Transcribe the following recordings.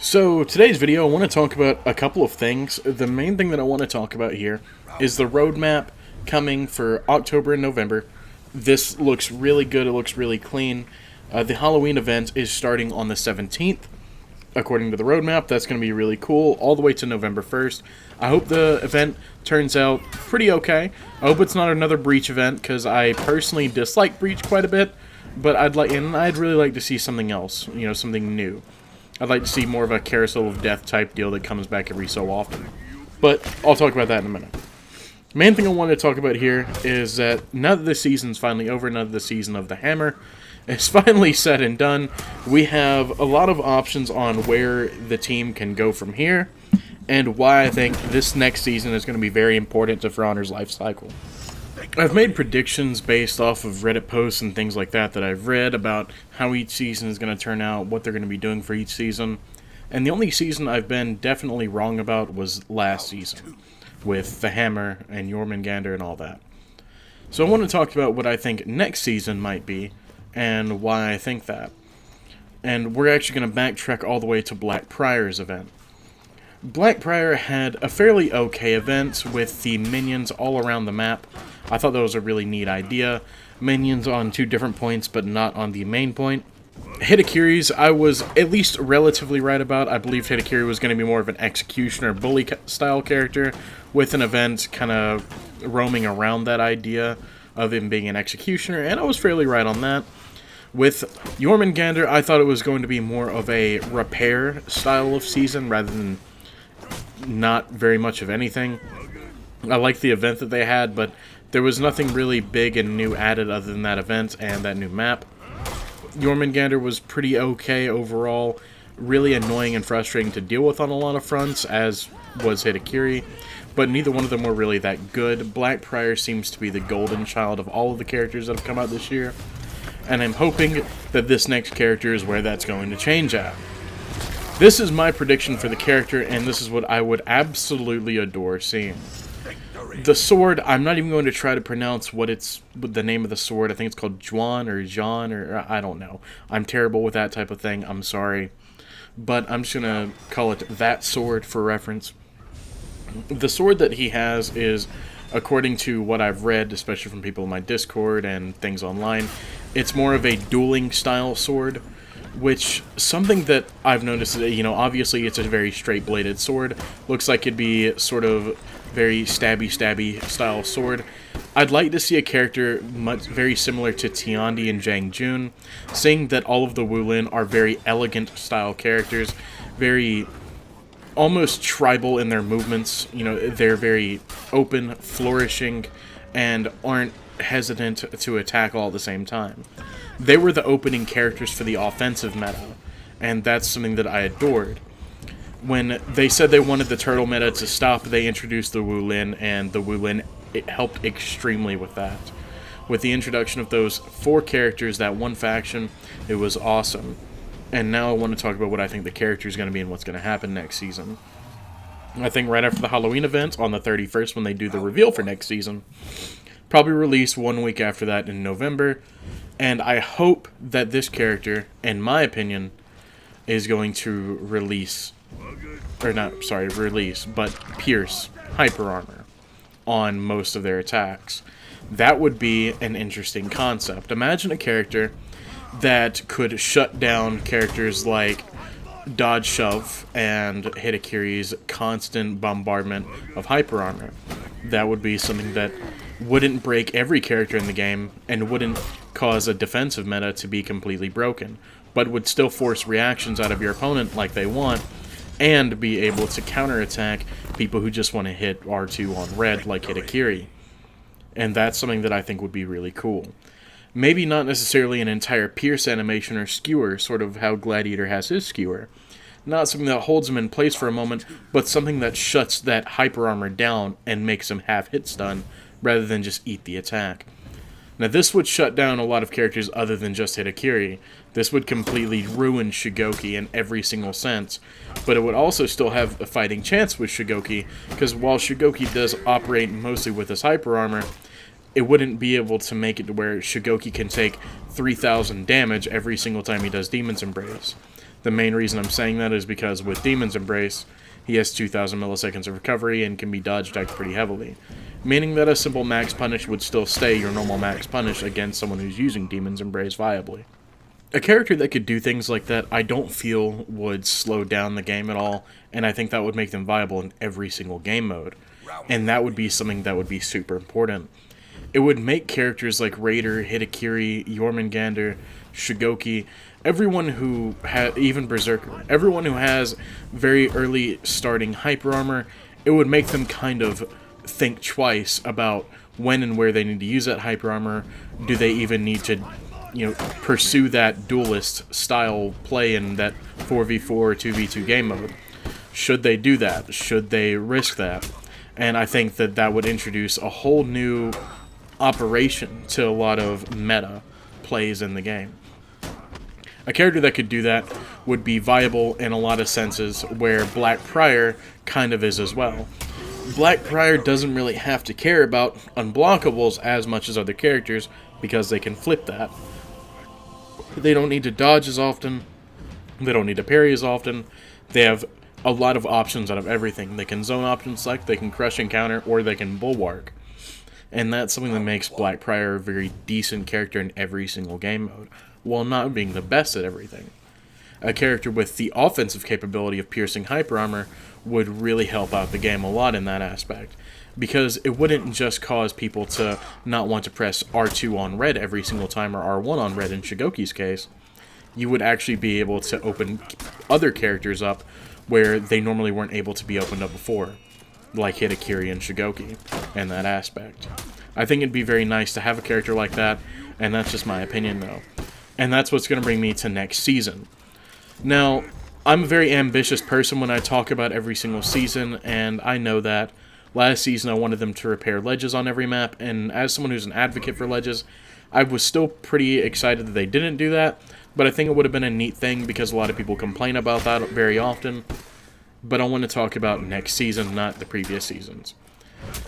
So today's video, I want to talk about a couple of things. The main thing that I want to talk about here is the roadmap coming for October and November. This looks really good. It looks really clean. The Halloween event is starting on the 17th. According to the roadmap, that's going to be really cool, all the way to November 1st. I hope the event turns out pretty okay. I hope it's not another Breach event, because I personally dislike Breach quite a bit, but I'd really like to see something else, something new. I'd like to see more of a Carousel of Death type deal that comes back every so often. But I'll talk about that in a minute. Main thing I wanted to talk about here is that now that the season's finally over, now that the season of the Hammer is finally said and done, we have a lot of options on where the team can go from here, and why I think this next season is going to be very important to For Honor's life cycle. I've made predictions based off of Reddit posts and things like that I've read about how each season is going to turn out, what they're going to be doing for each season, and the only season I've been definitely wrong about was last season, with the Hammer and Jormungandr and all that. So I want to talk about what I think next season might be, and why I think that. And we're actually going to backtrack all the way to Blackprior's event. Blackprior had a fairly okay event with the minions all around the map. I thought that was a really neat idea. Minions on two different points, but not on the main point. Hitokiri's, I was at least relatively right about. I believed Hitokiri was going to be more of an executioner bully style character, with an event kind of roaming around that idea of him being an executioner, and I was fairly right on that. With Jormungandr, I thought it was going to be more of a repair style of season rather than not very much of anything. I liked the event that they had, but there was nothing really big and new added other than that event and that new map. Jormungandr was pretty okay overall, really annoying and frustrating to deal with on a lot of fronts, as was Hitokiri, but neither one of them were really that good. Blackprior seems to be the golden child of all of the characters that have come out this year, and I'm hoping that this next character is where that's going to change at. This is my prediction for the character, and this is what I would absolutely adore seeing. The sword, I'm not even going to try to pronounce what the name of the sword. I think it's called Juan or Jean, or I don't know. I'm terrible with that type of thing. I'm sorry. But I'm just going to call it that sword for reference. The sword that he has is, according to what I've read, especially from people in my Discord and things online, it's more of a dueling style sword, which something that I've noticed, obviously it's a very straight-bladed sword. Looks like it'd be sort of very stabby style sword. I'd like to see a character very similar to Tiandi and Zhang Jun, seeing that all of the Wu-Lin are very elegant style characters, very almost tribal in their movements. They're very open, flourishing, and aren't hesitant to attack all at the same time. They were the opening characters for the offensive meta, and that's something that I adored. When they said they wanted the turtle meta to stop, they introduced the Wu-Lin, and the Wu-Lin, it helped extremely with that. With the introduction of those four characters, that one faction, it was awesome. And now I want to talk about what I think the character is going to be and what's going to happen next season. I think right after the Halloween event, on the 31st, when they do the reveal for next season, probably release 1 week after that in November, and I hope that this character, in my opinion, is going to release, but pierce hyper armor on most of their attacks. That would be an interesting concept. Imagine a character that could shut down characters like Dodge Shove and Hitokiri's constant bombardment of hyper armor. That would be something that wouldn't break every character in the game and wouldn't cause a defensive meta to be completely broken, but would still force reactions out of your opponent like they want, and be able to counterattack people who just want to hit R2 on red like Hitokiri. And that's something that I think would be really cool. Maybe not necessarily an entire pierce animation or skewer, sort of how Gladiator has his skewer. Not something that holds him in place for a moment, but something that shuts that hyper armor down and makes him have hit stun, rather than just eat the attack. Now this would shut down a lot of characters other than just Hitokiri. This would completely ruin Shigoki in every single sense, but it would also still have a fighting chance with Shigoki, because while Shigoki does operate mostly with his hyper armor, it wouldn't be able to make it to where Shigoki can take 3,000 damage every single time he does Demon's Embrace. The main reason I'm saying that is because with Demon's Embrace, he has 2,000 milliseconds of recovery and can be dodge decked pretty heavily, meaning that a simple max punish would still stay your normal max punish against someone who's using Demon's Embrace viably. A character that could do things like that, I don't feel would slow down the game at all, and I think that would make them viable in every single game mode. And that would be something that would be super important. It would make characters like Raider, Hitakiri, Jormungandr, Shigoki, everyone who even Berserker, everyone who has very early starting hyper armor, it would make them kind of think twice about when and where they need to use that hyper armor. Do they even need to, pursue that duelist style play in that 4v4 or 2v2 game mode? Should they do that? Should they risk that? And I think that that would introduce a whole new operation to a lot of meta plays in the game. A character that could do that would be viable in a lot of senses, where Black Prior kind of is as well. Black Prior doesn't really have to care about unblockables as much as other characters, because they can flip that. They don't need to dodge as often, they don't need to parry as often, they have a lot of options out of everything. They can zone option select, they can crush and counter, or they can bulwark. And that's something that makes Black Prior a very decent character in every single game mode, while not being the best at everything. A character with the offensive capability of piercing hyper armor would really help out the game a lot in that aspect, because it wouldn't just cause people to not want to press R2 on red every single time, or R1 on red in Shigoki's case. You would actually be able to open other characters up where they normally weren't able to be opened up before, like Hitakiri and Shigoki, in that aspect. I think it'd be very nice to have a character like that, and that's just my opinion though. And that's what's going to bring me to next season. Now, I'm a very ambitious person when I talk about every single season, and I know that. Last season I wanted them to repair ledges on every map, and as someone who's an advocate for ledges, I was still pretty excited that they didn't do that, but I think it would have been a neat thing because a lot of people complain about that very often. But I want to talk about next season, not the previous seasons.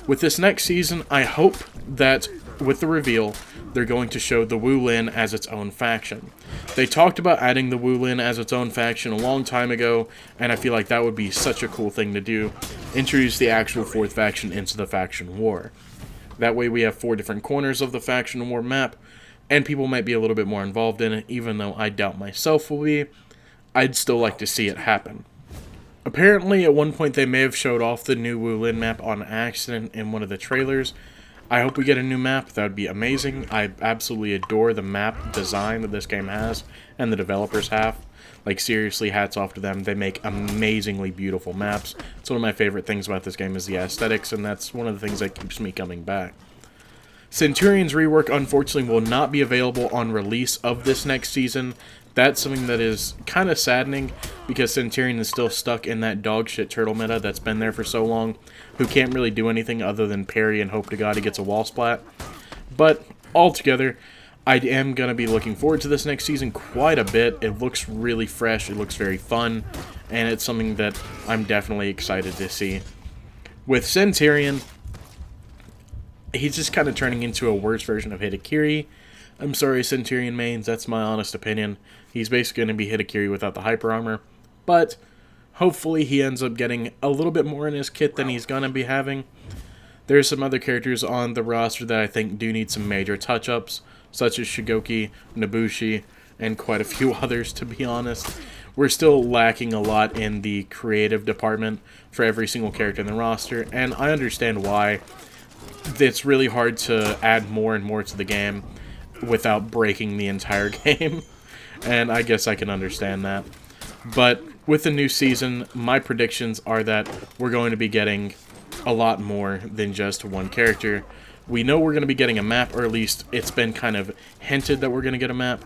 With this next season, I hope that with the reveal, they're going to show the Wu-Lin as its own faction. They talked about adding the Wu-Lin as its own faction a long time ago, and I feel like that would be such a cool thing to do. Introduce the actual fourth faction into the faction war. That way we have 4 different corners of the faction war map, and people might be a little bit more involved in it, even though I doubt myself will be. I'd still like to see it happen. Apparently, at one point they may have showed off the new Wu-Lin map on accident in one of the trailers. I hope we get a new map. That would be amazing. I absolutely adore the map design that this game has, and the developers have. Like, seriously, hats off to them. They make amazingly beautiful maps. It's one of my favorite things about this game is the aesthetics, and that's one of the things that keeps me coming back. Centurion's rework, unfortunately, will not be available on release of this next season. That's something that is kind of saddening, because Centurion is still stuck in that dogshit turtle meta that's been there for so long, who can't really do anything other than parry and hope to God he gets a wall splat. But, altogether, I am going to be looking forward to this next season quite a bit. It looks really fresh, it looks very fun, and it's something that I'm definitely excited to see. With Centurion, he's just kind of turning into a worse version of Hitakiri. I'm sorry, Centurion mains, that's my honest opinion. He's basically going to be Hitakiri without the hyper armor, but hopefully he ends up getting a little bit more in his kit than he's going to be having. There's some other characters on the roster that I think do need some major touch-ups, such as Shigoki, Nobushi, and quite a few others, to be honest. We're still lacking a lot in the creative department for every single character in the roster, and I understand why. It's really hard to add more and more to the game without breaking the entire game, and I guess I can understand that. But with the new season, my predictions are that we're going to be getting a lot more than just one character. We know we're going to be getting a map, or at least it's been kind of hinted that we're going to get a map.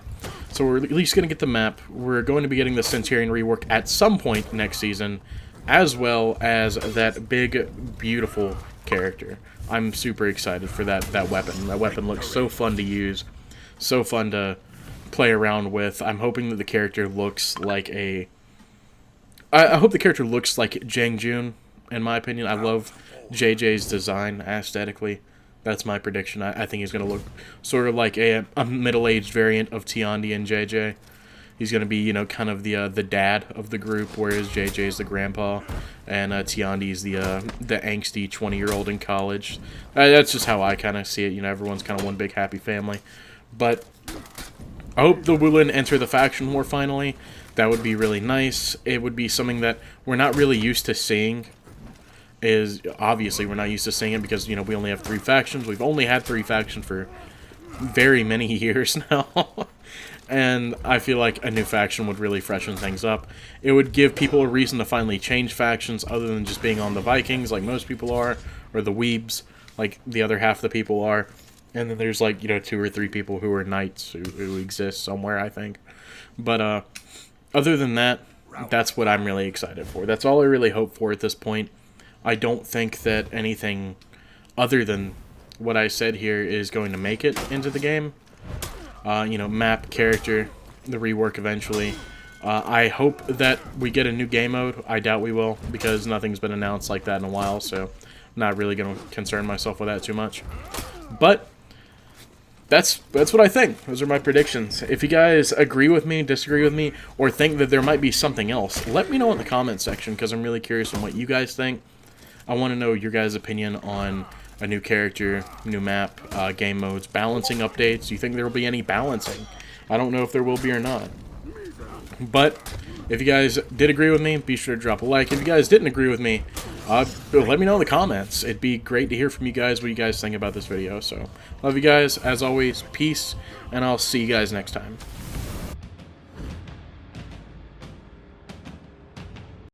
So we're at least going to get the map. We're going to be getting the Centurion rework at some point next season, as well as that big, beautiful character. I'm super excited for that weapon. That weapon looks so fun to use, so fun to play around with. I'm hoping that the character looks like a... I hope the character looks like Jang Jun, in my opinion. I love JJ's design aesthetically. That's my prediction. I think he's going to look sort of like a middle-aged variant of Tiandi and JJ. He's going to be, you know, kind of the dad of the group, whereas JJ's the grandpa, and Tiandi's the angsty 20-year-old in college. That's just how I kind of see it. You know, everyone's kind of one big happy family. But I hope the Wu-Lin enter the faction war finally. That would be really nice. It would be something that we're not really used to seeing. Obviously we're not used to seeing it because, you know, we only have 3 factions. We've only had 3 factions for very many years now. And I feel like a new faction would really freshen things up. It would give people a reason to finally change factions other than just being on the Vikings like most people are, or the Weebs like the other half of the people are. And then there's like, you know, 2 or 3 people who are knights who exist somewhere, I think. But other than that, that's what I'm really excited for. That's all I really hope for at this point. I don't think that anything other than what I said here is going to make it into the game. You know, map, character, the rework eventually. I hope that we get a new game mode. I doubt we will, because nothing's been announced like that in a while, so I'm not really going to concern myself with that too much. But that's what I think. Those are my predictions. If you guys agree with me, disagree with me, or think that there might be something else, let me know in the comment section, because I'm really curious on what you guys think. I want to know your guys' opinion on a new character, new map, game modes, balancing updates. Do you think there will be any balancing? I don't know if there will be or not. But if you guys did agree with me, be sure to drop a like. If you guys didn't agree with me, let me know in the comments. It'd be great to hear from you guys what you guys think about this video. So, love you guys. As always, peace, and I'll see you guys next time.